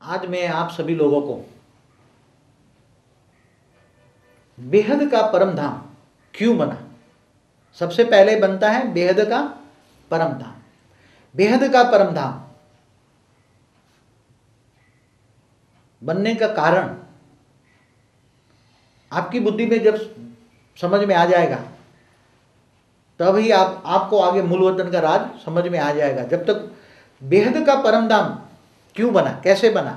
आज मैं आप सभी लोगों को बेहद का परम धाम क्यों बना, सबसे पहले बनता है बेहद का परम धाम। बेहद का परम धाम बनने का कारण आपकी बुद्धि में जब समझ में आ जाएगा तभी आपको आगे मूल वतन का राज समझ में आ जाएगा। जब तक बेहद का परम धाम क्यों बना, कैसे बना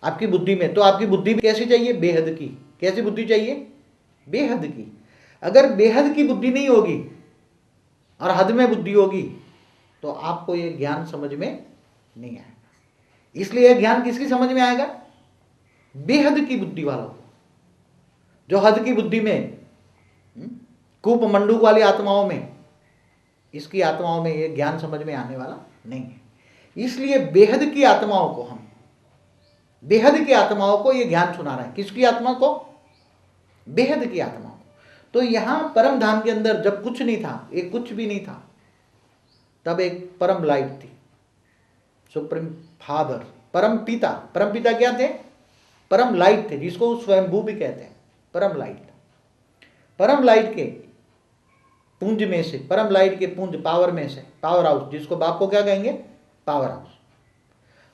आपकी बुद्धि में, तो आपकी बुद्धि कैसी चाहिए, बेहद की। कैसी बुद्धि चाहिए, बेहद की। अगर बेहद की बुद्धि नहीं होगी और हद में बुद्धि होगी तो आपको ये ज्ञान समझ में नहीं आएगा। इसलिए यह ज्ञान किसकी समझ में आएगा, बेहद की बुद्धि वालों को। जो हद की बुद्धि में, कूप मंडूक वाली आत्माओं में, इसकी आत्माओं में यह ज्ञान समझ में आने वाला नहीं है। इसलिए बेहद की आत्माओं को, हम बेहद की आत्माओं को यह ज्ञान सुना रहे हैं। किसकी आत्मा को, बेहद की आत्माओं को। तो यहां परम धाम के अंदर जब कुछ नहीं था, एक कुछ भी नहीं था, तब एक परम लाइट थी, सुप्रीम फादर, परम पिता। परम पिता क्या थे, परम लाइट थे, जिसको स्वयंभू भी कहते हैं, परम लाइट। परम लाइट के पुंज में से, परम लाइट के पुंज पावर में से, पावर हाउस, जिसको बाप को क्या कहेंगे, पावर हाउस।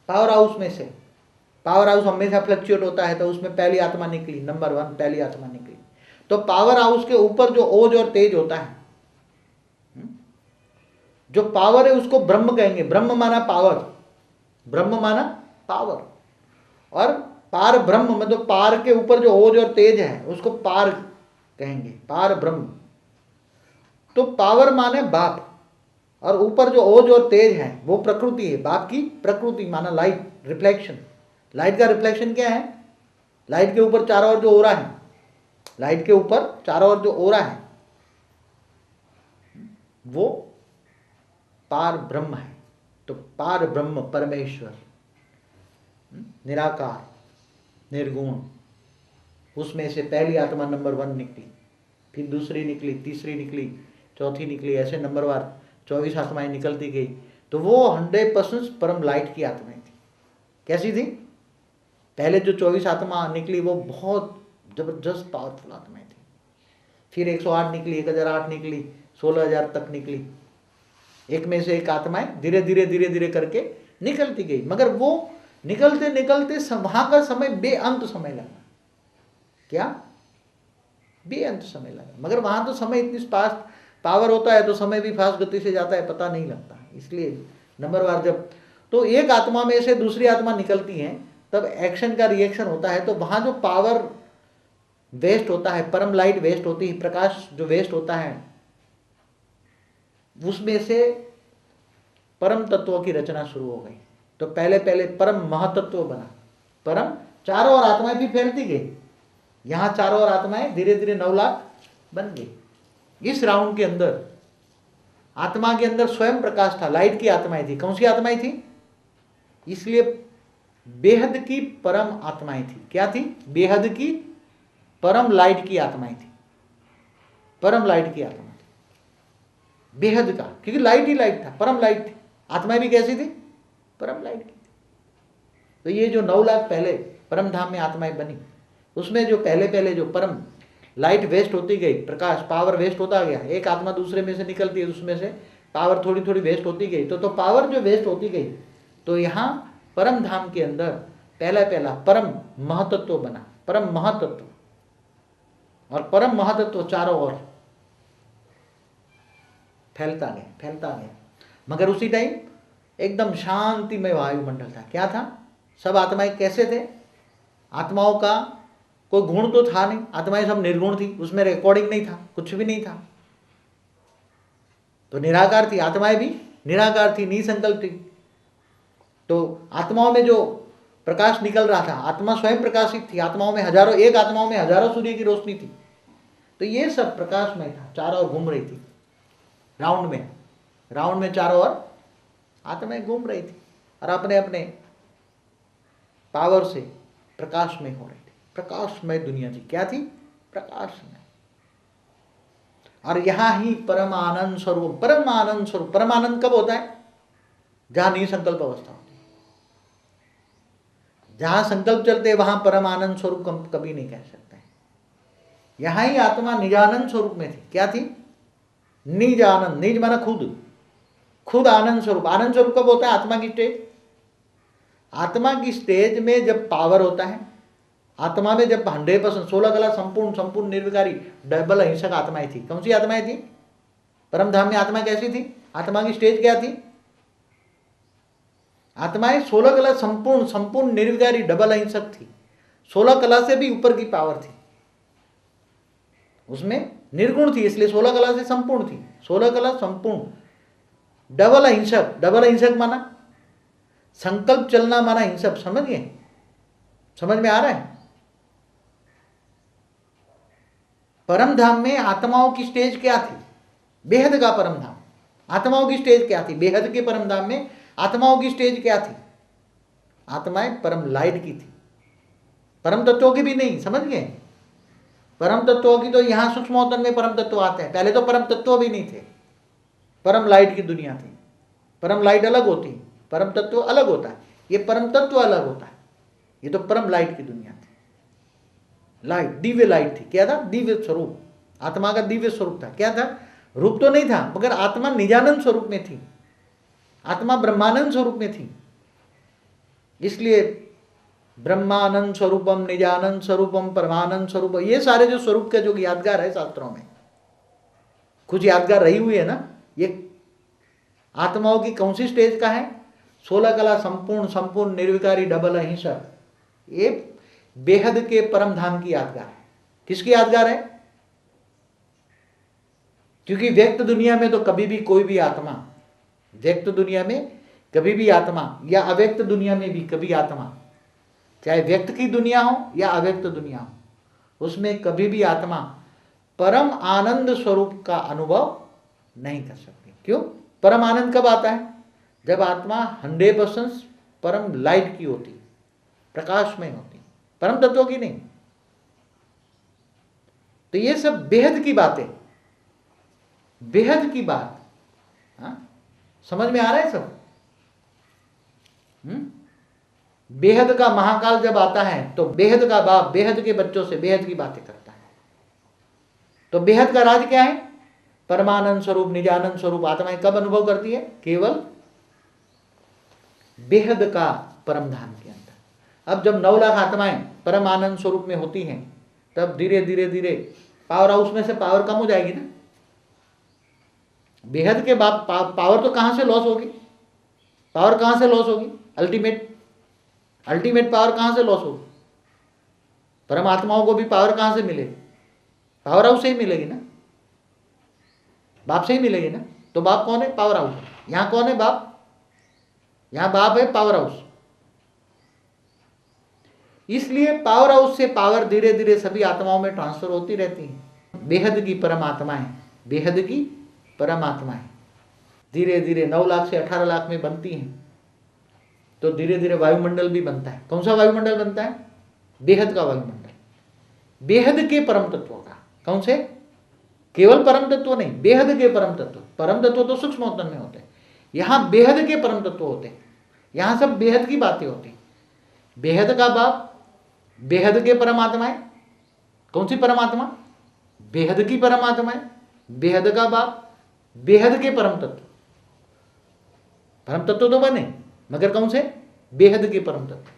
पावर हाउस में से, पावर हाउस हमेशा फ्लक्चुएट होता है, तो उसमें पहली आत्मा निकली, नंबर 1 पहली आत्मा निकली। तो पावर हाउस के ऊपर जो ओज और तेज होता है, जो पावर है उसको ब्रह्म कहेंगे। ब्रह्म माना पावर, ब्रह्म माना पावर, और पार ब्रह्म मतलब पार के ऊपर जो ओज और तेज है उसको पार कहेंगे, पार ब्रह्म। तो पावर माने बाप, और ऊपर जो ओज और तेज है वो प्रकृति है, बाप की प्रकृति माना लाइट, रिफ्लेक्शन। लाइट का रिफ्लेक्शन क्या है, लाइट के ऊपर चारों ओर जो ओरा है, लाइट के ऊपर चारों ओर जो ओरा है वो पार ब्रह्म है। तो पार ब्रह्म परमेश्वर, निराकार, निर्गुण, उसमें से पहली आत्मा नंबर 1 निकली, फिर दूसरी निकली, तीसरी निकली, चौथी निकली, ऐसे नंबरवार 24 आत्माएं निकलती गई। तो वो 100% परम लाइट की आत्माएं थी। कैसी थी, पहले जो 24 आत्मा निकली वो बहुत जबरदस्त पावरफुल आत्माएं थी। फिर 108 निकली, 1008 निकली, 16,000 तक निकली। एक में से एक आत्माएं धीरे धीरे धीरे धीरे करके निकलती गई। मगर वो निकलते निकलते वहां का समय बेअंत समय लगा। क्या, बेअंत समय लगा। मगर वहां तो समय इतनी फास्ट पावर होता है तो समय भी फास्ट गति से जाता है, पता नहीं लगता। इसलिए नंबरवार जब तो एक आत्मा में से दूसरी आत्मा निकलती है तब एक्शन का रिएक्शन होता है। तो वहां जो पावर वेस्ट होता है, परम लाइट वेस्ट होती है, प्रकाश जो वेस्ट होता है, उसमें से परम तत्वों की रचना शुरू हो गई। तो पहले पहले परम महातत्व बना, परम, चारों ओर आत्माएं भी फैलती गई। यहां चारों ओर आत्माएं धीरे धीरे 9 लाख बन गई। इस राउंड के अंदर आत्मा के अंदर स्वयं प्रकाश था, लाइट की आत्माएं थी। कौन सी आत्माएं थी, इसलिए बेहद की परम आत्माएं थी। क्या थी, बेहद की परम लाइट की आत्माएं थी, परम लाइट की आत्मा थी, बेहद का, क्योंकि लाइट ही लाइट था, परम लाइट थी। आत्माएं भी कैसी थी, परम लाइट की थी। तो ये जो 9 लाख पहले परम धाम में आत्माएं बनी, उसमें जो पहले पहले जो परम लाइट वेस्ट होती गई, प्रकाश पावर वेस्ट होता गया, एक आत्मा दूसरे में से निकलती है, उसमें से पावर थोड़ी थोड़ी वेस्ट होती गई। तो पावर जो वेस्ट होती गई, तो यहाँ परम धाम के अंदर पहला पहला परम महतत्व बना, परम महतत्व। और परम महतत्व चारों ओर फैलता गया, फैलता गया। मगर उसी टाइम एकदम शांतिमय वायुमंडल था। क्या था, सब आत्माएं कैसे थे, आत्माओं का कोई गुण तो था नहीं, आत्माएं सब निर्गुण थी, उसमें रिकॉर्डिंग नहीं था, कुछ भी नहीं था। तो निराकार थी, आत्माएं भी निराकार थी, निसंकल्प थी। तो आत्माओं में जो प्रकाश निकल रहा था, आत्मा स्वयं प्रकाशित थी। आत्माओं में हजारों, एक आत्माओं में हजारों सूर्य की रोशनी थी। तो ये सब प्रकाशमय था, चारों ओर घूम रही थी, राउंड में चारों ओर आत्माएं घूम रही थी और अपने अपने पावर से प्रकाशमय हो रही थी। प्रकाशमय दुनिया थी। क्या थी, प्रकाशमय। और यहां ही परमानंद स्वरूप, परमानंद स्वरूप, परमानंद कब होता है, जहां निसंकल्प अवस्था होती है, जहाँ संकल्प चलते वहाँ परम आनंद स्वरूप कभी नहीं कह सकते। यहाँ ही आत्मा निजानंद स्वरूप में थी। क्या थी? निज आनंद। निज माना खुद, खुद आनंद स्वरूप। आनंद स्वरूप कब होता है? आत्मा की स्टेज। आत्मा की स्टेज में जब पावर होता है, आत्मा में जब 100% 16 कला संपूर्ण संपूर्ण निर्विकारी डबल अहिंसक आत्माएं थी। कौन सी आत्माएं थी? परम धाम में आत्मा कैसी थी? आत्मा की स्टेज क्या थी? आत्माएं 16 कला संपूर्ण संपूर्ण निर्विकारी डबल अहिंसक थी। 16 कला से भी ऊपर की पावर थी, उसमें निर्गुण थी, इसलिए 16 कला से संपूर्ण थी। 16 कला संपूर्ण डबल अहिंसक। डबल अहिंसक माना संकल्प चलना माना हिंसक। समझ गए? समझ में आ रहा है? परम धाम में आत्माओं की स्टेज क्या थी? बेहद का परम धाम। आत्माओं की स्टेज क्या थी? बेहद के परम धाम में आत्माओं की स्टेज क्या थी? आत्माएं परम लाइट की थी, परम तत्वों की भी नहीं। समझ गए? परम तत्वों की तो यहां सूक्ष्मोत्तन में परम तत्व आते हैं। पहले तो परम तत्व भी नहीं थे, परम लाइट की दुनिया थी। परम लाइट अलग होती, परम तत्व अलग होता है। ये परम तत्व अलग होता है, ये तो परम लाइट की दुनिया थी। लाइट, दिव्य लाइट थी। क्या था? दिव्य स्वरूप। आत्मा का दिव्य स्वरूप था। क्या था? रूप तो नहीं था, मगर आत्मा निजानंद स्वरूप में थी। आत्मा ब्रह्मानंद स्वरूप में थी। इसलिए ब्रह्मानंद स्वरूपम, निजानंद स्वरूपम, परमानंद स्वरूप, ये सारे जो स्वरूप के जो यादगार है शास्त्रों में, कुछ यादगार रही हुई है ना। ये आत्माओं की कौन सी स्टेज का है? 16 कला संपूर्ण संपूर्ण निर्विकारी डबल अहिंसक। ये बेहद के परम धाम की यादगार है। किसकी यादगार है? क्योंकि व्यक्त दुनिया में तो कभी भी कोई भी आत्मा, व्यक्त दुनिया में कभी भी आत्मा, या अव्यक्त दुनिया में भी कभी आत्मा, चाहे व्यक्त की दुनिया हो या अव्यक्त दुनिया हो, उसमें कभी भी आत्मा परम आनंद स्वरूप का अनुभव नहीं कर सकती। क्यों? परम आनंद कब आता है? जब आत्मा 100% परम लाइट की होती, प्रकाशमय होती, परम तत्वों की नहीं। तो ये सब बेहद की बातें, बेहद की बात। हाँ, समझ में आ रहा है सब? बेहद का महाकाल जब आता है तो बेहद का बाप बेहद के बच्चों से बेहद की बातें करता है। तो बेहद का राज क्या है? परमानंद स्वरूप, निजानंद स्वरूप आत्माएं कब अनुभव करती है? केवल बेहद का परम धाम के अंदर। अब जब 9 लाख आत्माएं परम आनंद स्वरूप में होती हैं, तब धीरे धीरे धीरे पावर हाउस में से पावर कम हो जाएगी ना। बेहद के बाद पावर तो कहां से लॉस होगी? पावर कहां से लॉस होगी? अल्टीमेट पावर कहां से लॉस होगी? परमात्माओं को भी पावर कहां से मिलेगी? पावर हाउस से ही मिलेगी ना, बाप से ही मिलेगी ना। तो बाप कौन है? Power house. यहां कौन है? बाप। यहां बाप है, पावर हाउस। इसलिए पावर हाउस से पावर धीरे धीरे सभी आत्माओं में ट्रांसफर होती रहती है। बेहद की परमात्माएं, बेहद की परमात्माएं धीरे धीरे 9 लाख से 18 लाख में बनती हैं। तो धीरे धीरे वायुमंडल भी बनता है। कौन सा वायुमंडल बनता है? बेहद का वायुमंडल, बेहद के परम तत्वों का। कौन से? केवल परम तत्व नहीं, बेहद के परम तत्व। परम तत्व तो सूक्ष्मोत्तन में होते हैं, यहां बेहद के परम तत्व होते हैं। यहां सब बेहद की बातें होती हैं। बेहद का बाप, बेहद के परमात्माएं। कौन सी परमात्मा? बेहद की परमात्माएं, बेहद का बाप, बेहद के परम तत्व। परम तत्व तो बने, मगर कौन से? बेहद के परम तत्व।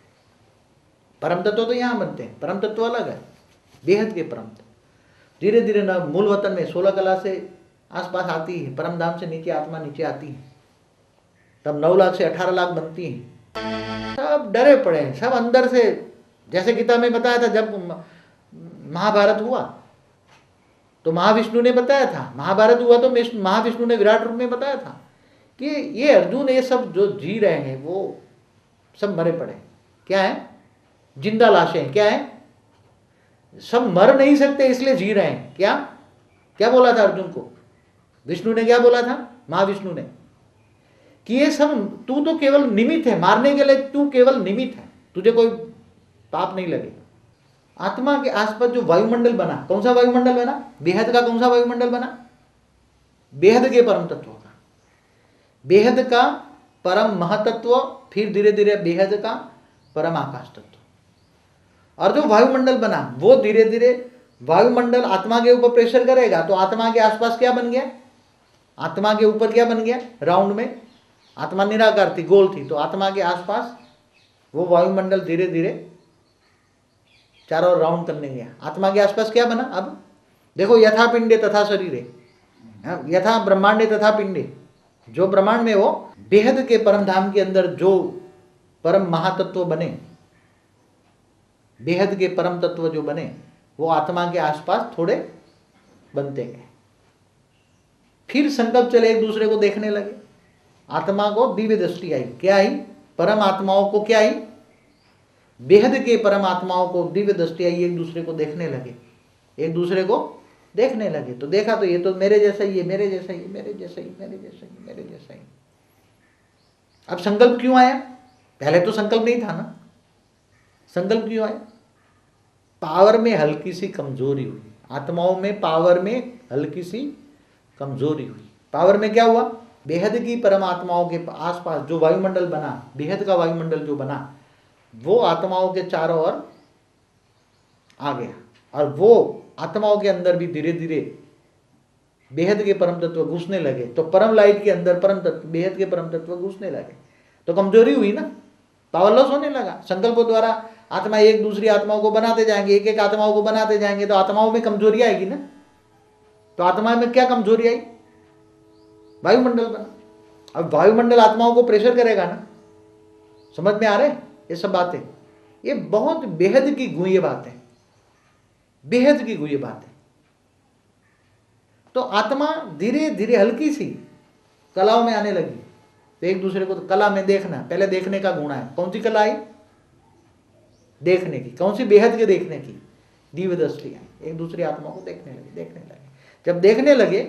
परम तत्व तो यहां बनते हैं, परम तत्व अलग है, बेहद के परम तत्व। धीरे धीरे न मूल वतन में 16 कला से आसपास आती है, परम धाम से नीचे आत्मा नीचे आती है, तब 9 लाख से 18 लाख बनती है। सब डरे पड़े हैं, सब अंदर से। जैसे गीता में बताया था, जब महाभारत हुआ तो महाविष्णु ने बताया था, महाभारत हुआ तो महाविष्णु ने विराट रूप में बताया था कि ये अर्जुन, ये सब जो जी रहे हैं वो सब मरे पड़े। क्या है? जिंदा लाशें। क्या है? सब मर नहीं सकते इसलिए जी रहे हैं। क्या क्या बोला था अर्जुन को? विष्णु ने क्या बोला था? महाविष्णु ने कि ये सब, तू तो केवल निमित्त है, मारने के लिए तू केवल निमित्त है, तुझे कोई पाप नहीं लगेगा। आत्मा के आसपास जो वायुमंडल बना, कौन सा वायुमंडल बना? बेहद का। कौन सा वायुमंडल बना? बेहद के परम तत्व का। बेहद का परम महतत्व, फिर धीरे धीरे बेहद का परम आकाश तत्व। और जो वायुमंडल बना वो धीरे धीरे वायुमंडल आत्मा के ऊपर प्रेशर करेगा, तो आत्मा के आसपास क्या बन गया, आत्मा के ऊपर क्या बन गया, राउंड में आत्मा निराकार थी, गोल थी, तो आत्मा के आसपास वो वायुमंडल धीरे धीरे चारों ओर राउंड करने गया। आत्मा के आसपास क्या बना, अब देखो यथा पिंडे तथा शरीरे, यथा ब्रह्मांडे तथा पिंडे, जो ब्रह्मांड में वो बेहद के परम धाम के अंदर जो परम महातत्व बने, बेहद के परम तत्व जो बने वो आत्मा के आसपास थोड़े बनते गए। फिर संकल्प चले, एक दूसरे को देखने लगे, आत्मा को दिव्य दृष्टि आई, क्या आई, परम आत्माओं को क्या आई, बेहद के परम आत्माओं को दिव्य दृष्टि आई, एक दूसरे को देखने लगे, एक दूसरे को देखने लगे। तो देखा तो ये तो मेरे जैसा ही है, मेरे जैसा ही, मेरे जैसा ही, मेरे जैसा ही, मेरे जैसा ही। अब संकल्प क्यों आया, पहले तो संकल्प नहीं था ना, संकल्प क्यों आया, पावर में हल्की सी कमजोरी हुई, आत्माओं में पावर में हल्की सी कमजोरी हुई। पावर में क्या हुआ, बेहद की परमात्माओं के आसपास जो वायुमंडल बना, बेहद का वायुमंडल जो बना, वो आत्माओं के चारों ओर आ गया, और वो आत्माओं के अंदर भी धीरे धीरे बेहद के परम तत्व घुसने लगे। तो परम लाइट के अंदर परम तत्व, बेहद के परम तत्व घुसने लगे, तो कमजोरी हुई ना, पावर लॉस होने लगा। संकल्पों द्वारा आत्मा एक दूसरी आत्माओं को बनाते जाएंगे, एक एक आत्माओं को बनाते जाएंगे, तो आत्माओं में कमजोरी आएगी ना। तो आत्मा में क्या कमजोरी आई, वायुमंडल बना। अब वायुमंडल आत्माओं को प्रेशर करेगा ना, समझ में आ रहे ये सब बातें, ये बहुत बेहद की गुह्य बात है, बेहद की गुह्य बात है। तो आत्मा धीरे धीरे हल्की सी कलाओं में आने लगी, तो एक दूसरे को, तो कला में देखना, पहले देखने का गुण है, कौन सी कला आई, देखने की, कौन सी, बेहद के देखने की, दिव्य दृष्टि आई, एक दूसरी आत्मा को देखने लगे, देखने लगे। जब देखने लगे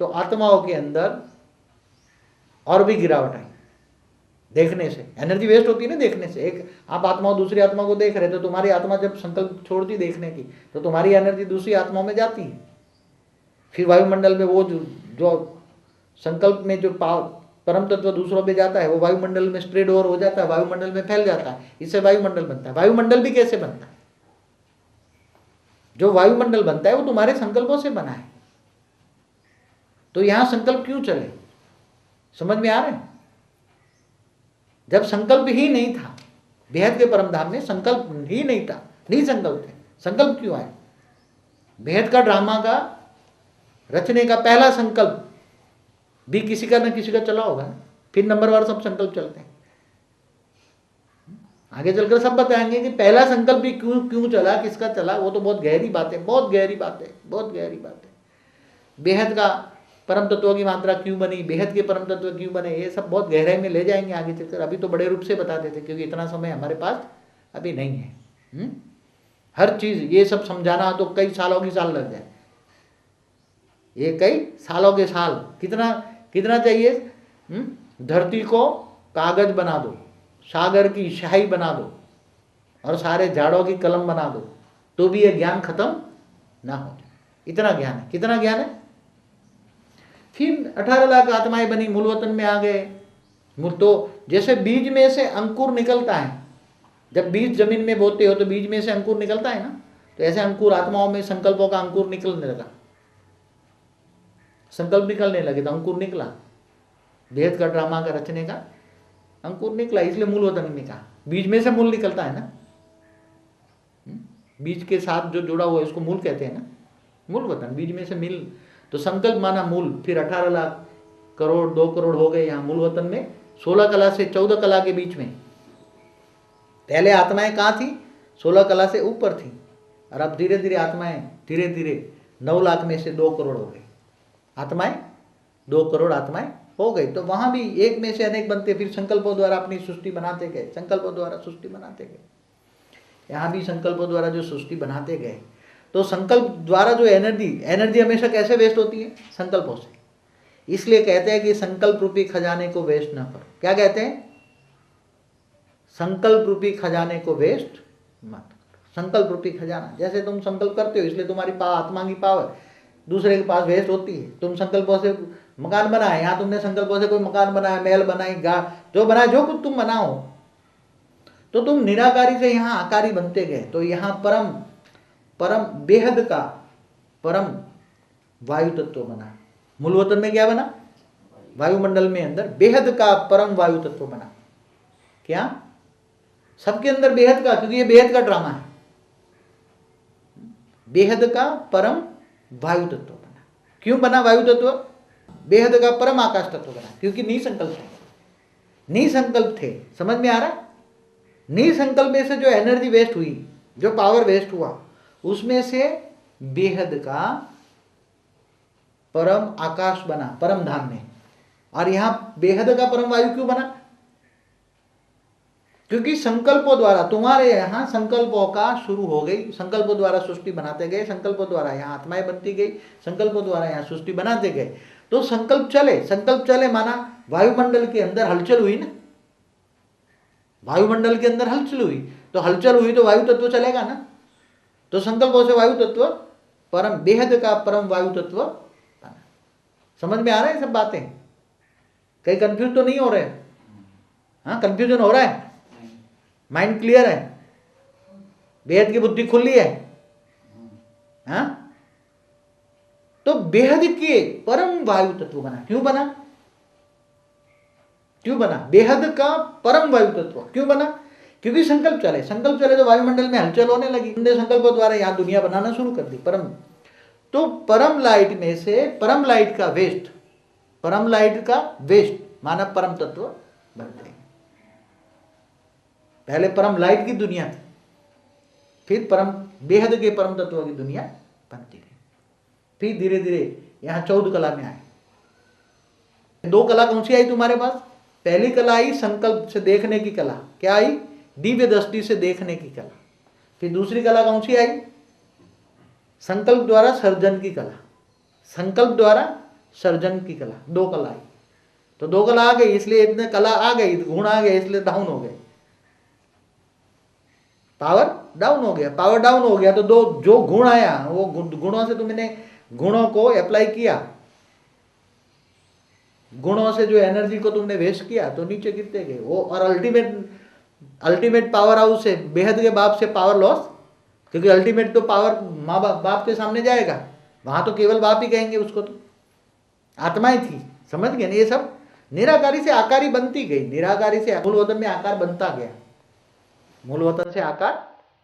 तो आत्माओं के अंदर और भी गिरावट आई, देखने से एनर्जी वेस्ट होती है ना, देखने से। एक आप आत्मा दूसरी आत्मा को देख रहे, तो तुम्हारी आत्मा जब संकल्प छोड़ती देखने की, तो तुम्हारी एनर्जी दूसरी आत्माओं में जाती है, फिर वायुमंडल में वो जो संकल्प में जो परम तत्व दूसरों पे जाता है, वो वायुमंडल में स्प्रेड ओवर हो जाता है, वायुमंडल में फैल जाता है, इससे वायुमंडल बनता है। वायुमंडल भी कैसे बनता है, जो वायुमंडल बनता है वो तुम्हारे संकल्पों से बना है। तो यहां संकल्प क्यों चले, समझ में आ रहे हैं। जब संकल्प ही नहीं था, बेहद के परम धाम में संकल्प ही नहीं था, नहीं संकल्प थे, संकल्प क्यों आए, बेहद का ड्रामा का रचने का पहला संकल्प भी किसी का न किसी का चला होगा, फिर नंबरवार सब संकल्प चलते हैं। आगे चलकर सब बताएंगे कि पहला संकल्प भी क्यों चला, किसका चला, वो तो बहुत गहरी बात है, बहुत गहरी बात है, बहुत गहरी बात है। बेहद का परम तत्व की मात्रा क्यों बनी, बेहद के परम तत्व क्यों बने, ये सब बहुत गहराई में ले जाएंगे आगे चलकर। अभी तो बड़े रूप से बताते थे, क्योंकि इतना समय हमारे पास अभी नहीं है। हर चीज ये सब समझाना तो कई सालों की साल लग जाए, ये कई सालों के साल, कितना चाहिए। धरती को कागज बना दो, सागर की शाही बना दो, और सारे झाड़ों की कलम बना दो, तो भी ये ज्ञान खत्म ना हो जाए, इतना ज्ञान है। कितना ज्ञान है। फिर 18 लाख आत्माएं बनी, मूल वतन में आ गए। तो जैसे बीज में से अंकुर निकलता है, जब बीज जमीन में बोते हो तो बीज में से अंकुर निकलता है ना, तो ऐसे अंकुर आत्माओं में संकल्पों का अंकुर निकलने लगा, संकल्प निकलने लगे, तो अंकुर निकला, भेद का ड्रामा का रचने का अंकुर निकला। इसलिए मूल वतन में कहा, बीज में से मूल निकलता है ना, बीज के साथ जो जुड़ा हुआ है उसको मूल कहते हैं ना, मूल वतन, बीज में से मिल, तो संकल्प माना मूल। फिर 18 लाख करोड़ 2 करोड़ हो गए यहाँ मूल वतन में, 16 कला से 14 कला के बीच में। पहले आत्माएं कहाँ थी, 16 कला से ऊपर थी, और अब धीरे धीरे आत्माएं धीरे धीरे 9 लाख में से 2 करोड़ हो गए, आत्माएं 2 करोड़ आत्माएं हो गई। तो वहां भी एक में से अनेक बनते, फिर संकल्पों द्वारा अपनी सृष्टि बनाते गए, संकल्पों द्वारा सृष्टि बनाते गए। यहाँ भी संकल्पों द्वारा जो सृष्टि बनाते गए, तो संकल्प द्वारा जो एनर्जी हमेशा कैसे वेस्ट होती है, संकल्पों से। इसलिए कहते हैं कि संकल्प रूपी खजाने को वेस्ट ना करो। क्या कहते हैं, संकल्प रूपी खजाने को वेस्ट मत करो। संकल्प रूपी खजाना, जैसे तुम संकल्प करते हो इसलिए तुम्हारी आत्मा की पावर दूसरे के पास वेस्ट होती है। तुम संकल्पों से मकान बनाए, यहाँ तुमने संकल्पों से कोई मकान बनाया, महल बनाई, जो बनाए, जो कुछ तुम बनाओ, तो तुम निराकारी से यहाँ आकारी बनते गए, तो यहाँ परम परम बेहद का परम वायु तत्व बना। मूल वतन में क्या बना? वायुमंडल में अंदर बेहद का परम वायु तत्व बना। क्या? सबके अंदर बेहद का, क्योंकि ये बेहद का ड्रामा है। बेहद का परम वायु तत्व बना। क्यों बना वायु तत्व? बेहद का परम आकाश तत्व बना, क्योंकि निसंकल्प थे। निसंकल्प थे, समझ में आ रहा? निसंकल्प में से जो एनर्जी वेस्ट हुई, जो पावर वेस्ट हुआ, उसमें से बेहद का परम आकाश बना, परम धाम में। और यहां बेहद का परम वायु क्यों बना? क्योंकि संकल्पों द्वारा, तुम्हारे यहां संकल्पों का शुरू हो गई, संकल्पों द्वारा सृष्टि बनाते गए, संकल्पों द्वारा यहां आत्माएं बनती गई, संकल्पों द्वारा यहां सृष्टि बनाते गए। तो संकल्प चले, संकल्प चले माना वायुमंडल के अंदर हलचल हुई ना। वायुमंडल के अंदर हलचल हुई, तो हलचल हुई तो वायु तत्व चलेगा ना। तो संकल्पों से वायु तत्व परम बेहद का परम वायु तत्व बना। समझ में आ रहा है सब बातें? कहीं कंफ्यूज तो नहीं हो रहे? हाँ, कंफ्यूजन हो रहा है? माइंड क्लियर है? बेहद की बुद्धि खुली है? हाँ? तो बेहद के परम वायु तत्व बना। क्यों बना? क्यों बना? बेहद का परम वायु तत्व क्यों बना? क्योंकि संकल्प चले, संकल्प चले तो वायुमंडल में हलचल होने लगी। संकल्पों द्वारा यहां दुनिया बनाना शुरू कर दी परम। तो परम लाइट में से परम लाइट का वेस्ट, परम लाइट का वेस्ट माना परम तत्व बनते हैं। पहले परम लाइट की दुनिया थी, फिर परम बेहद के परम तत्व की दुनिया बनती गई। फिर धीरे धीरे यहां 14 कला में आए। 2 कला कौन सी आई तुम्हारे पास? पहली कला आई संकल्प से देखने की कला। क्या आई? दिव्य दृष्टि से देखने की कला। फिर दूसरी कला कौन सी आई? संकल्प द्वारा सर्जन की कला। संकल्प द्वारा सर्जन की कला। 2 कला आई। तो 2 कला आ गई, इसलिए इतने कला आ गई, गुण आ गए, इसलिए डाउन हो गए। पावर डाउन हो गया, पावर डाउन हो गया तो जो गुण आया वो गुणों से तुमने गुणों को अप्लाई किया, गुणों से जो एनर्जी को तुमने वेस्ट किया तो नीचे गिरते गए वो। और अल्टीमेट पावर हाउस से, बेहद के बाप से पावर लॉस, क्योंकि अल्टीमेट तो पावर माँ बाप के सामने जाएगा, वहां तो केवल बाप ही कहेंगे उसको, तो आत्माएं थी। समझ गए ना? ये सब निराकारी से आकारी बनती गई, निराकारी से मूल वतन में आकार बनता गया, मूल वतन से आकार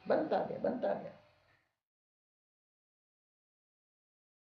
बनता गया, बनता गया।